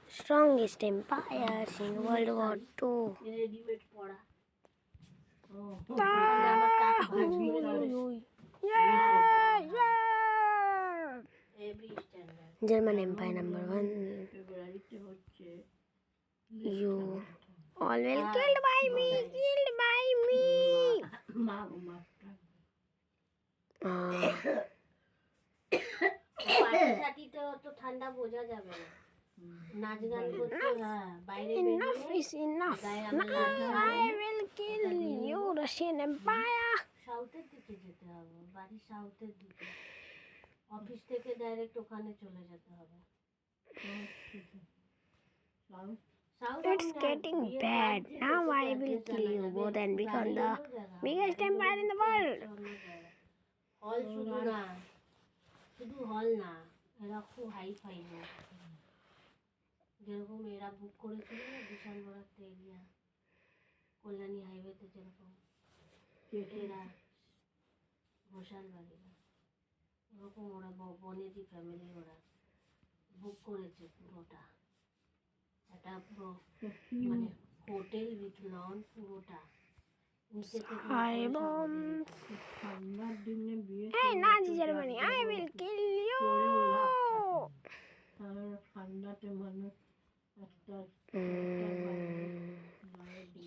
Strongest empires in World War II. German Empire number 1. You all will killed by me. ঠান্ডা বোঝা যাবে না, নাচ গান করতে বাইরে Enough is enough. Now I will kill you, Russian Empire. সাউথের দিকে যেতে হবে, বাড়ি সাউথের দিকে, অফিস থেকে ডাইরেক্ট ওখানে চলে যেতে হবে। It's getting bad. Now I will kill you both and become the biggest empire in the world. হল শুধু না, শুধু হল না, এরা খুব হাই ফাই লোক, যেরকম এরা বুক করেছিল না বিশালগড় একটা এরিয়া কল্যাণী হাইওয়েতে, যেরকম এরা ঘোষাল বাড়িরা, ওরকম ওরা বনেদি ফ্যামিলি ওরা বুক করেছে পুরোটা, একটা পুরো মানে হোটেল উইথ লন পুরোটা। Hey, Nazi Germany, I will kill you.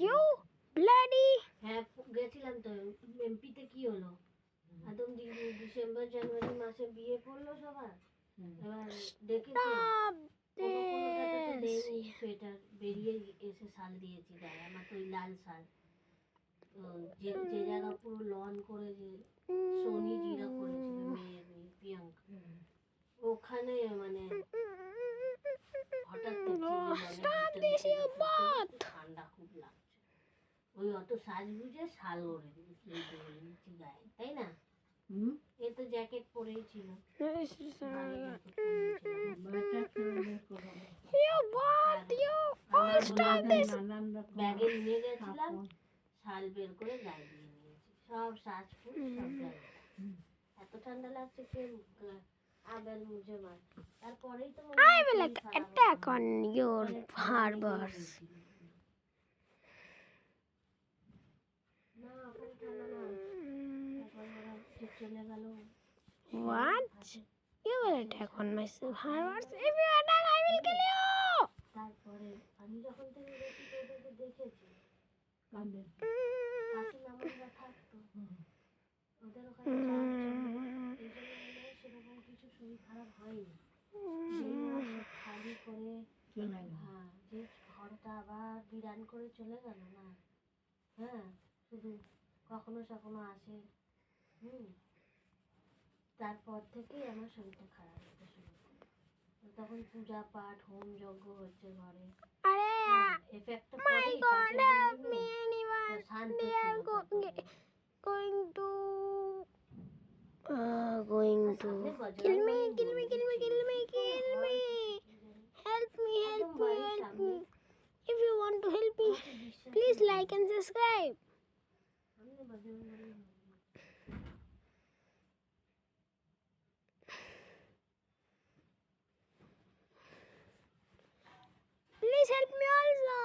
You bloody. হ্যাঁ গেছিলাম তো, এমপিতে কি হলো, একদম ডিসেম্বর জানুয়ারি মাসে বিয়ে পড়লো সবার, এবার দেখেছি সোয়েটার বেরিয়ে এসে শাল দিয়েছি গায়ে, আমার তো ওই লাল শাল, যে যে জায়গা পুরো লন করে যে সোনি জিরা করেছিল মেয়ের প্রিয়াঙ্কা, ওখানে মানে হঠাৎ ঠান্ডা খুব লাগছে, ওই অত সাজগুজে শাল ওড়ে দিয়েছি গায়ে, তাই না? এ তো জ্যাকেট পরেই ছিল। ব্যাগে নিয়ে গেছিলাম, শাল বের করে গায়ে দিয়ে নিয়েছি, সব সাজ ফুল সব গায়ে, এত ঠান্ডা লাগছে কে আবার মুঝে মার। তারপরেই তো I will attack on your harbors. না খুব ঠান্ডা না, চলে গেল। What? You will attack on my harbors? If you attack, I will kill you. তারপরে আমি যখন থেকে গেছি তোদেরকে দেখেছি, কাকিমামারা থাকতো, ওদের ওখানে এই জন্য সেরকম কিছু শরীর খারাপ হয়নি, খালি করে হ্যাঁ যে ঘরটা আবার বিরান করে চলে গেল না, হ্যাঁ শুধু কখনো সখনো আসে, তারপর থেকেই আমার শরীরটা খারাপ হতে শুরু করে, তখন পূজা পাঠ হোম যজ্ঞ হচ্ছে ঘরে, এফেক্টটা পড়ে শান্ত going to kill me. Help me. If you want to help me, please like and subscribe. Please help me also.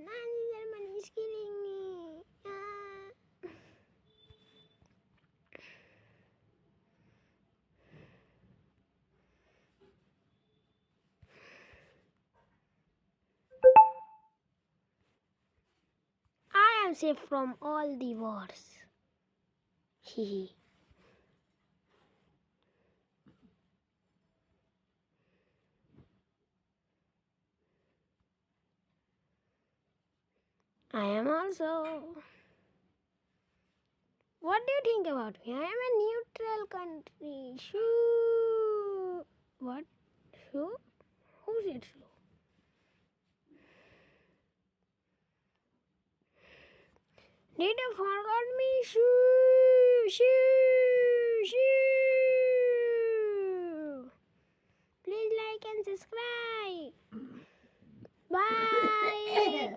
Nazi Germany is killing me. I am safe from all the wars. Hehe. I am also. What do you think about me? I am a neutral country. Shoo. What? Shoo? Who said shoo? Did you forget me? Shoo. Please like and subscribe. Bye.